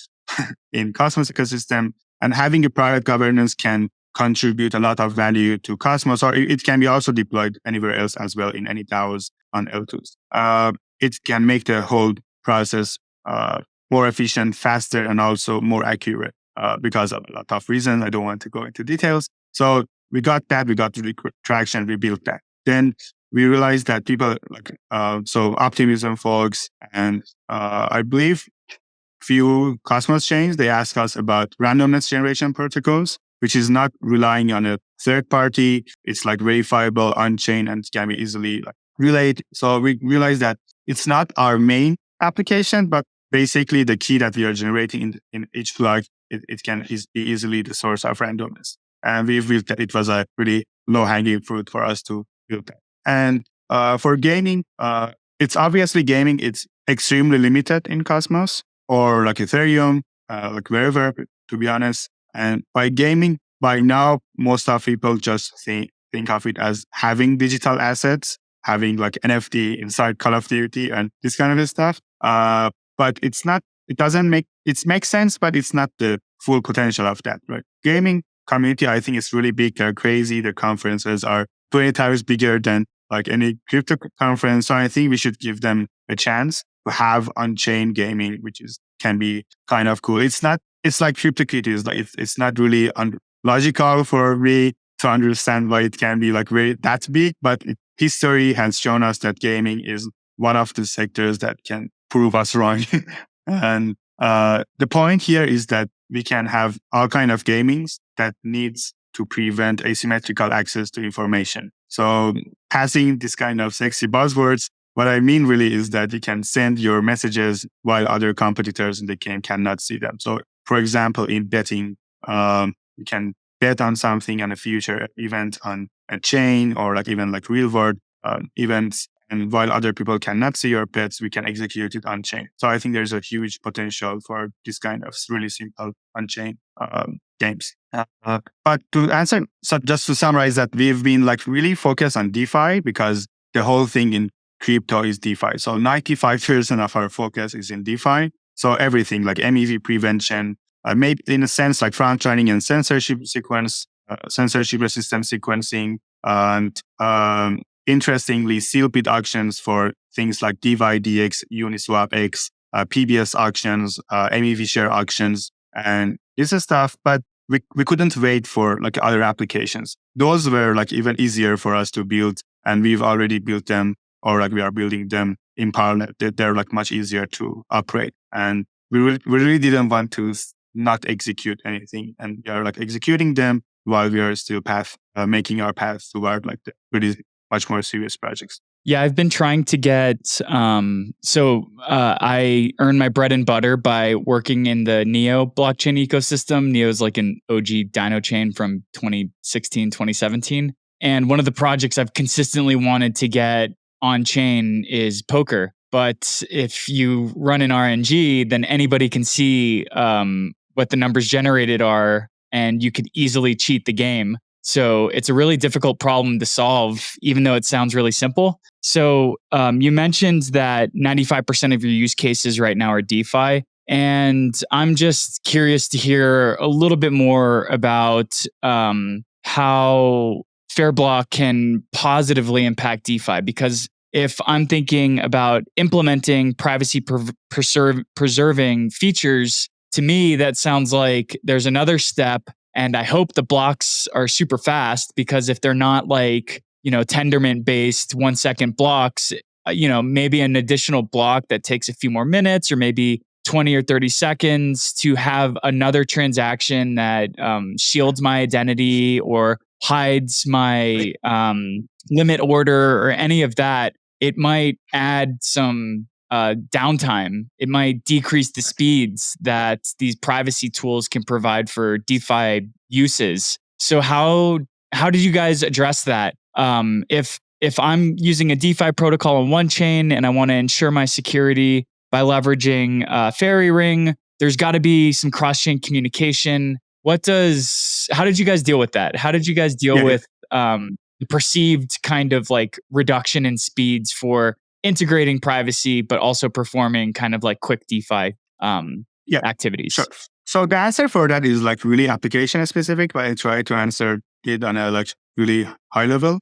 in Cosmos ecosystem. And having a private governance can contribute a lot of value to Cosmos, or it can be also deployed anywhere else as well in any DAOs on L2s. It can make the whole process more efficient, faster, and also more accurate because of a lot of reasons. I don't want to go into details. So we got that, we got really quick traction, we built that. Then we realized that people so optimism folks and I believe few Cosmos chains, they ask us about randomness generation protocols, which is not relying on a third party. It's like verifiable on chain and can be easily like relayed. So we realized that it's not our main application, but basically the key that we are generating in each block, it can be easily the source of randomness. And we felt that it was a really low hanging fruit for us to build that. And for gaming, it's obviously gaming. It's extremely limited in Cosmos or like Ethereum, like wherever, to be honest. And by gaming, by now, most of people just think of it as having digital assets, having like NFT inside Call of Duty and this kind of stuff. But it's not, it makes sense, but it's not the full potential of that, right? Gaming community, I think, is really big. They're crazy. The conferences are 20 times bigger than like any crypto conference. So I think we should give them a chance to have on-chain gaming, which can be kind of cool. It's like CryptoKitties. Like it's not really logical for me to understand why it can be like that big, but history has shown us that gaming is one of the sectors that can prove us wrong. And the point here is that we can have all kind of gamings that needs to prevent asymmetrical access to information. So passing this kind of sexy buzzwords, what I mean really is that you can send your messages while other competitors in the game cannot see them. So for example, in betting, you can bet on something on a future event on a chain or like even like real world events. And while other people cannot see your bets, we can execute it on chain. So I think there's a huge potential for this kind of really simple on chain games. But to answer, so just to summarize that, we've been like really focused on DeFi because the whole thing in crypto is DeFi. So 95% of our focus is in DeFi. So everything like MEV prevention, maybe in a sense like front running and censorship resistant sequencing, and interestingly, seal bid auctions for things like DeFi DX, Uniswap X, PBS auctions, MEV share auctions, and this is stuff. But we couldn't wait for like other applications. Those were like even easier for us to build, and we've already built them, or like we are building them in parallel. They're like much easier to operate, and we really didn't want to not execute anything, and we are like executing them while we are still making our path toward like the really much more serious projects. Yeah, I've been trying to get, I earn my bread and butter by working in the Neo blockchain ecosystem. Neo is like an OG Dino chain from 2016, 2017. And one of the projects I've consistently wanted to get on chain is poker. But if you run an RNG, then anybody can see what the numbers generated are, and you could easily cheat the game. So it's a really difficult problem to solve, even though it sounds really simple. So you mentioned that 95% of your use cases right now are DeFi. And I'm just curious to hear a little bit more about how Fairblock can positively impact DeFi. Because if I'm thinking about implementing privacy preserving features, to me, that sounds like there's another step. And I hope the blocks are super fast, because if they're not like, Tendermint based 1 second blocks, maybe an additional block that takes a few more minutes, or maybe 20 or 30 seconds to have another transaction that shields my identity or hides my limit order or any of that. It might add some downtime. It might decrease the speeds that these privacy tools can provide for DeFi uses. So how did you guys address that? If I'm using a DeFi protocol on one chain and I want to ensure my security by leveraging Fairy Ring, there's got to be some cross-chain communication. How did you guys deal with that? How did you guys deal with the perceived kind of like reduction in speeds for integrating privacy, but also performing kind of like quick DeFi activities? Sure. So the answer for that is like really application specific, but I try to answer it on a like really high level.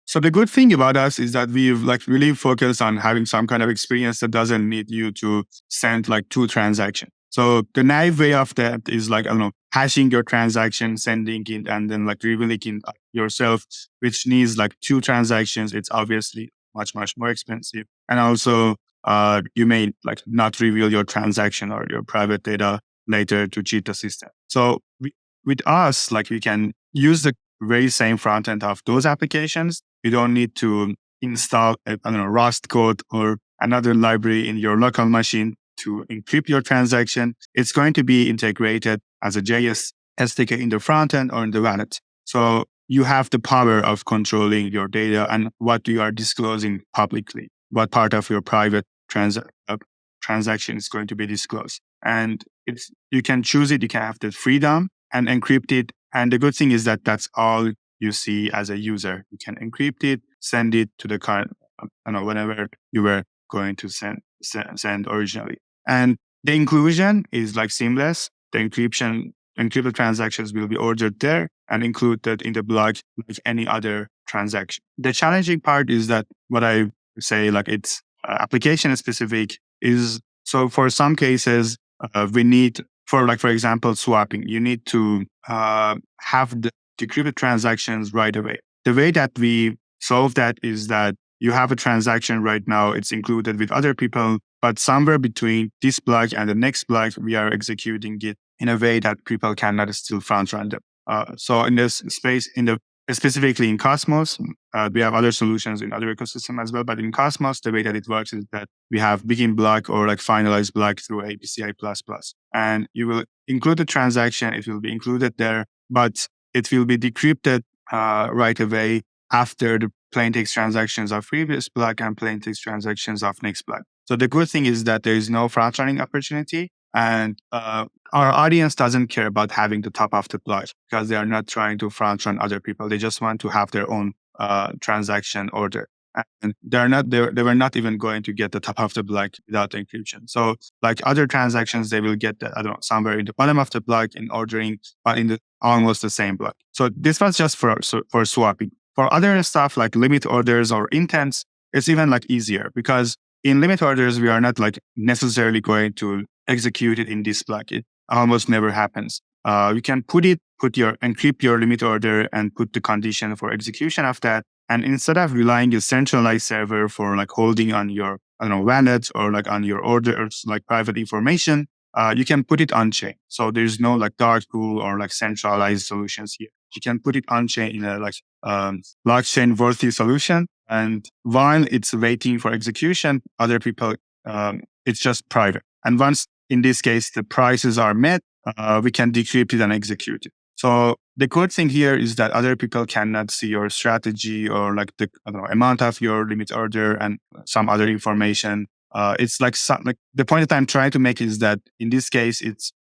So the good thing about us is that we've like really focused on having some kind of experience that doesn't need you to send like 2 transactions. So the naive way of that is like, hashing your transaction, sending it, and then like revealing it yourself, which needs like 2 transactions. It's obviously much, much more expensive. And also, you may like not reveal your transaction or your private data later to cheat the system. So with us, like we can use the very same front end of those applications. You don't need to install, Rust code or another library in your local machine to encrypt your transaction. It's going to be integrated as a JS SDK in the front end or in the wallet. So you have the power of controlling your data and what you are disclosing publicly, what part of your private transaction is going to be disclosed. And you can choose it, you can have the freedom and encrypt it. And the good thing is that that's all you see as a user. You can encrypt it, send it to the current, whenever you were going to send originally. And the inclusion is like seamless. The encrypted transactions will be ordered there and included in the block like any other transaction. The challenging part is that what I say, like it's application specific, is so for some cases, we need, for example, swapping, you need to have the decrypted transactions right away. The way that we solve that is that you have a transaction right now, it's included with other people, but somewhere between this block and the next block, we are executing it in a way that people cannot still front run them. So in this space, specifically in Cosmos, we have other solutions in other ecosystems as well. But in Cosmos, the way that it works is that we have begin block or like finalized block through APCI++. And you will include the transaction, it will be included there, but it will be decrypted right away after the plaintext transactions of previous block and plaintext transactions of next block. So the good thing is that there is no front running opportunity. And our audience doesn't care about having the top of the block because they are not trying to front run other people. They just want to have their own transaction order. And they were not even going to get the top of the block without encryption. So like other transactions, they will get that, somewhere in the bottom of the block in ordering, but in almost the same block. So this was just for swapping. For other stuff like limit orders or intents, it's even like easier because in limit orders, we are not like necessarily going to execute it in this block. It almost never happens. You can encrypt your limit order and put the condition for execution of that. And instead of relying on a centralized server for like holding on your, wallet or like on your orders, like private information, you can put it on chain. So there's no like dark pool or like centralized solutions here. You can put it on chain in a like blockchain worthy solution. And while it's waiting for execution, other people, it's just private. And once in this case, the prices are met, we can decrypt it and execute it. So the good thing here is that other people cannot see your strategy or like the amount of your limit order and some other information. It's like the point that I'm trying to make is that in this case,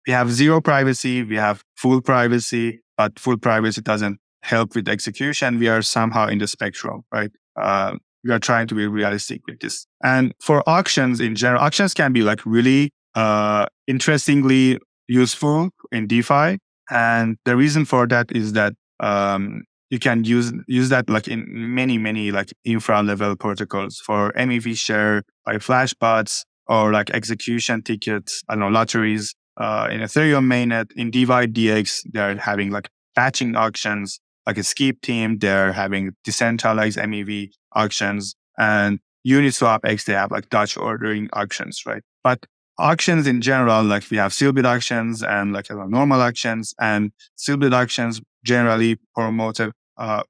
we have zero privacy, we have full privacy, but full privacy doesn't help with execution. We are somehow in the spectrum, right? We are trying to be realistic with this. And for auctions in general, auctions can be like really interestingly useful in DeFi. And the reason for that is that you can use that like in many like infra level protocols for MEV share by Flashbots or like execution tickets, I don't know, lotteries. In Ethereum mainnet, in Divide DX, they're having like batching auctions, like a Skip team, they're having decentralized MEV auctions, and Uniswap X, they have like Dutch ordering auctions, right? But auctions in general, like we have Sealbit auctions and like normal auctions, and Sealbit auctions generally promote a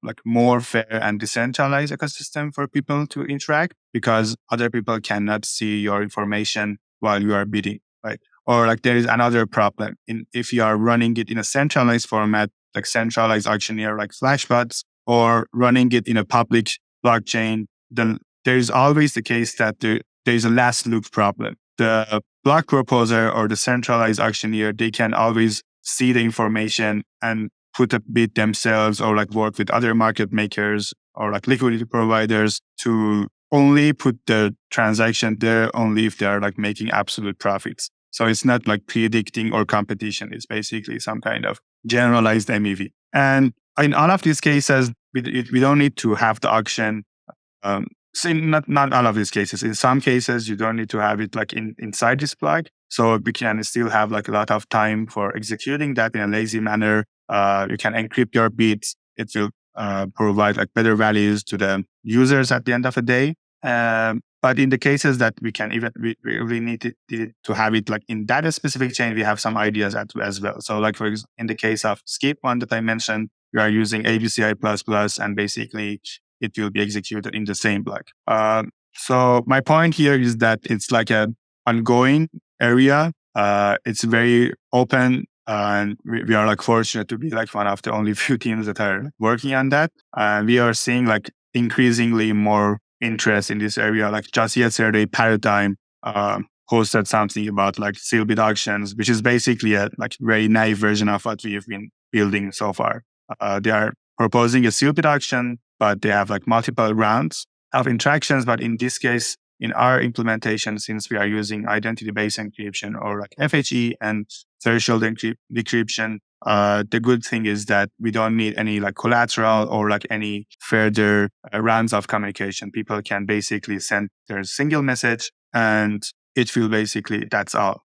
like more fair and decentralized ecosystem for people to interact, because other people cannot see your information while you are bidding, right? Or like there is another problem if you are running it in a centralized format, like centralized auctioneer like Flashbots, or running it in a public blockchain, then there is always the case that there is a last loop problem. The block proposer or the centralized auctioneer, they can always see the information and put a bid themselves, or like work with other market makers or like liquidity providers to only put the transaction there only if they are like making absolute profits. So it's not like predicting or competition. It's basically some kind of generalized MEV. And in all of these cases, we don't need to have the auction. So not all of these cases. In some cases, you don't need to have it like inside this block. So we can still have like a lot of time for executing that in a lazy manner. You can encrypt your bids. It will provide like better values to the users at the end of the day. But in the cases that we really need to have it like in that specific chain, we have some ideas as well. So like for example, in the case of Skip one that I mentioned, we are using ABCI++, and basically it will be executed in the same block. So my point here is that it's like an ongoing area. It's very open, and we are like fortunate to be like one of the only few teams that are working on that. And we are seeing like increasingly more interest in this area. Like just yesterday, Paradigm posted something about like Sealbit auctions, which is basically a like very naive version of what we have been building so far. They are proposing a Sealbit auction, but they have like multiple rounds of interactions. But in this case, in our implementation, since we are using identity-based encryption or like FHE and threshold decryption, the good thing is that we don't need any like collateral or like any further rounds of communication. People can basically send their single message, and it will basically, that's all.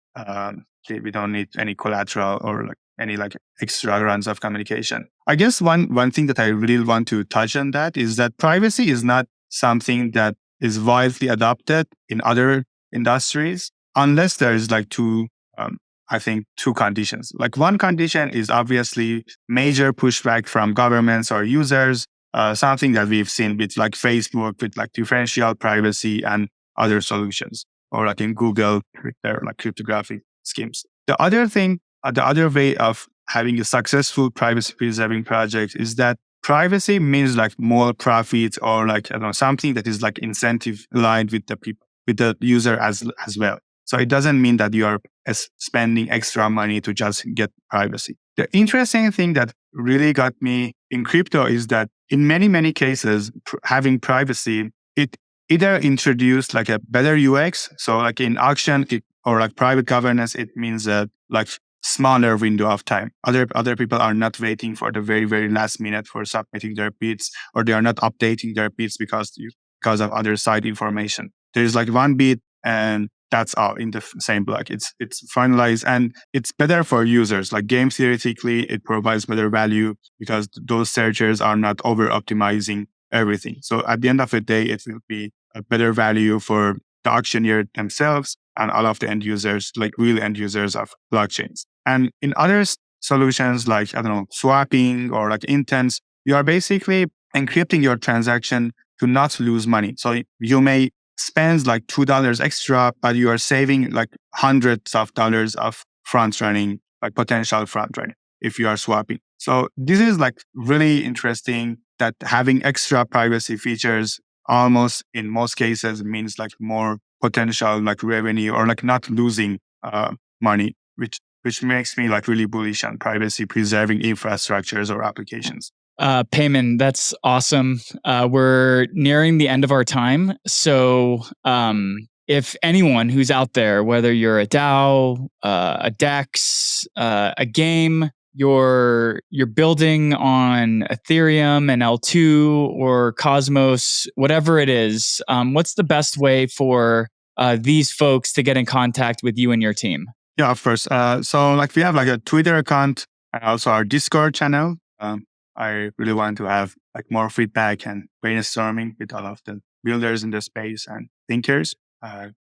We don't need any collateral or like any like extra rounds of communication. I guess one thing that I really want to touch on that is that privacy is not something that is widely adopted in other industries, unless there's like two conditions. Like one condition is obviously major pushback from governments or users, something that we've seen with like Facebook, with like differential privacy and other solutions, or like in Google with their like cryptographic schemes. The other way of having a successful privacy preserving project is that privacy means like more profit, or like, I don't know, something that is like incentive aligned with the people, with the user as well. So it doesn't mean that you are spending extra money to just get privacy. The interesting thing that really got me in crypto is that in many cases, having privacy, it either introduced like a better UX. So like in auction or like private governance, it means that like smaller window of time. Other people are not waiting for the very last minute for submitting their bids, or they are not updating their bids because of other side information. There's like one bid, and that's all in the same block. It's finalized, and it's better for users. Like game theoretically, it provides better value because those searchers are not over optimizing everything. So at the end of the day, it will be a better value for the auctioneer themselves and all of the end users, like real end users of blockchains. And in other solutions, like, I don't know, swapping or like intents, you are basically encrypting your transaction to not lose money. So you may spend like $2 extra, but you are saving like hundreds of dollars of front running, like potential front running if you are swapping. So this is like really interesting that having extra privacy features almost in most cases means like more potential like revenue, or like not losing money, which makes me like really bullish on privacy preserving infrastructures or applications. Peyman, that's awesome. We're nearing the end of our time. So if anyone who's out there, whether you're a DAO, a DEX, a game, you're building on Ethereum and L2 or Cosmos, whatever it is, what's the best way for these folks to get in contact with you and your team? Yeah, of course. So like we have like a Twitter account and also our Discord channel. I really want to have like more feedback and brainstorming with all of the builders in the space and thinkers.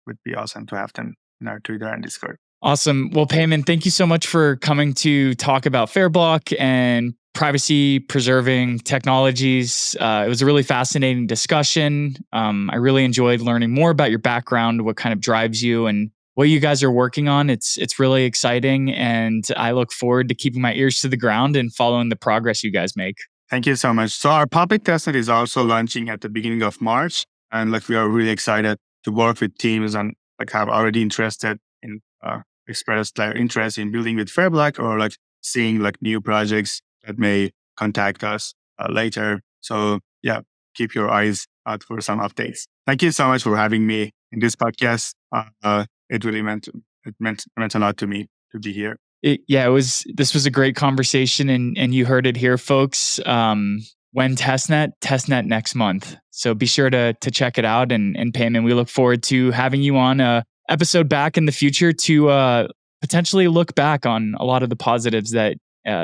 Would be awesome to have them in our Twitter and Discord. Awesome. Well, Peyman, thank you so much for coming to talk about Fairblock and privacy preserving technologies. It was a really fascinating discussion. I really enjoyed learning more about your background, what kind of drives you, and what you guys are working on. It's really exciting, and I look forward to keeping my ears to the ground and following the progress you guys make. Thank you so much. So our public testnet is also launching at the beginning of March, and like we are really excited to work with teams and like have already interested in expressed their interest in building with Fairblock or like seeing like new projects that may contact us later. So yeah, keep your eyes out for some updates. Thank you so much for having me in this podcast. It really meant a lot to me to be here. This was a great conversation, and you heard it here, folks. When testnet next month. So be sure to check it out. And Peyman, we look forward to having you on a episode back in the future to potentially look back on a lot of the positives that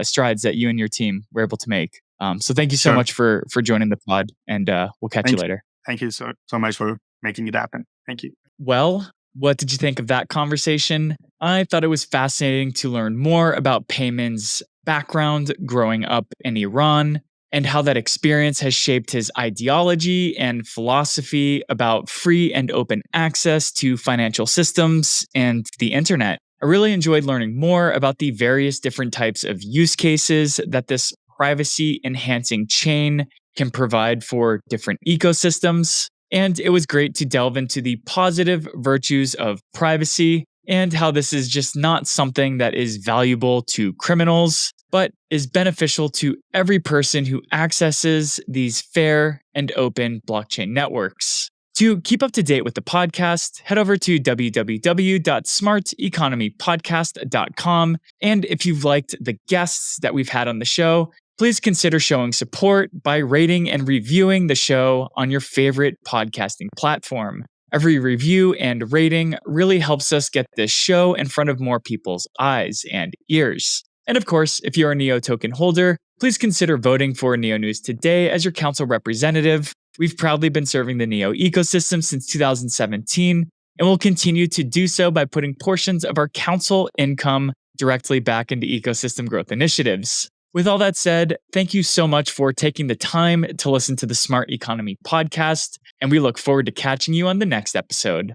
strides that you and your team were able to make. So thank you so much for joining the pod, and we'll catch you later. Thank you so much for making it happen. Thank you. Well, what did you think of that conversation? I thought it was fascinating to learn more about Peyman's background growing up in Iran and how that experience has shaped his ideology and philosophy about free and open access to financial systems and the internet. I really enjoyed learning more about the various different types of use cases that this privacy enhancing chain can provide for different ecosystems. And it was great to delve into the positive virtues of privacy and how this is just not something that is valuable to criminals, but is beneficial to every person who accesses these fair and open blockchain networks. To keep up to date with the podcast, head over to www.smarteconomypodcast.com. And if you've liked the guests that we've had on the show, please consider showing support by rating and reviewing the show on your favorite podcasting platform. Every review and rating really helps us get this show in front of more people's eyes and ears. And of course, if you're a NEO token holder, please consider voting for NEO News today as your council representative. We've proudly been serving the NEO ecosystem since 2017, and we'll continue to do so by putting portions of our council income directly back into ecosystem growth initiatives. With all that said, thank you so much for taking the time to listen to the Smart Economy podcast, and we look forward to catching you on the next episode.